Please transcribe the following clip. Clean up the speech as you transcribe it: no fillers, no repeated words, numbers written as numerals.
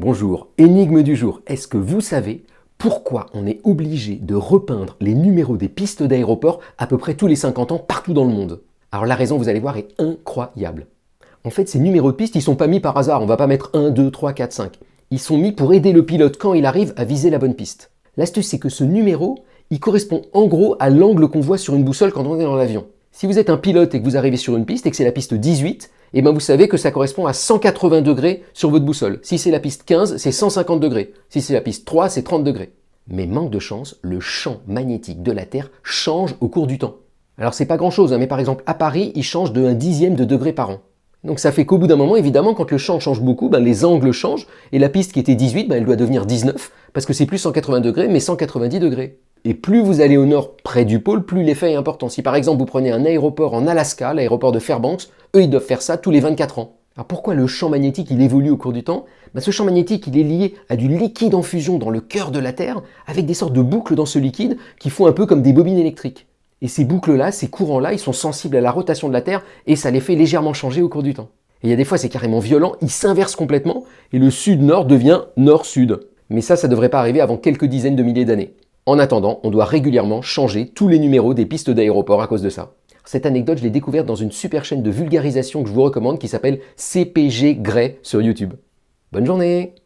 Bonjour, énigme du jour. Est-ce que vous savez pourquoi on est obligé de repeindre les numéros des pistes d'aéroport à peu près tous les 50 ans partout dans le monde? Alors la raison, vous allez voir, est incroyable. En fait, ces numéros de pistes, ils sont pas mis par hasard. On va pas mettre 1, 2, 3, 4, 5. Ils sont mis pour aider le pilote quand il arrive à viser la bonne piste. L'astuce, c'est que ce numéro, il correspond en gros à l'angle qu'on voit sur une boussole quand on est dans l'avion. Si vous êtes un pilote et que vous arrivez sur une piste et que c'est la piste 18, et ben vous savez que ça correspond à 180 degrés sur votre boussole. Si c'est la piste 15, c'est 150 degrés. Si c'est la piste 3, c'est 30 degrés. Mais manque de chance, le champ magnétique de la Terre change au cours du temps. Alors c'est pas grand chose, mais par exemple à Paris, il change de 1/10 de degré par an. Donc ça fait qu'au bout d'un moment, évidemment, quand le champ change beaucoup, les angles changent, et la piste qui était 18, elle doit devenir 19, parce que c'est plus 180 degrés, mais 190 degrés. Et plus vous allez au nord, près du pôle, plus l'effet est important. Si par exemple vous prenez un aéroport en Alaska, l'aéroport de Fairbanks, eux ils doivent faire ça tous les 24 ans. Alors pourquoi le champ magnétique il évolue au cours du temps? Ce champ magnétique il est lié à du liquide en fusion dans le cœur de la Terre, avec des sortes de boucles dans ce liquide qui font un peu comme des bobines électriques. Et ces boucles-là, ces courants-là, ils sont sensibles à la rotation de la Terre et ça les fait légèrement changer au cours du temps. Et il y a des fois c'est carrément violent, ils s'inversent complètement et le sud-nord devient nord-sud. Mais ça devrait pas arriver avant quelques dizaines de milliers d'années. En attendant, on doit régulièrement changer tous les numéros des pistes d'aéroport à cause de ça. Cette anecdote, je l'ai découverte dans une super chaîne de vulgarisation que je vous recommande qui s'appelle CPG Grey sur YouTube. Bonne journée!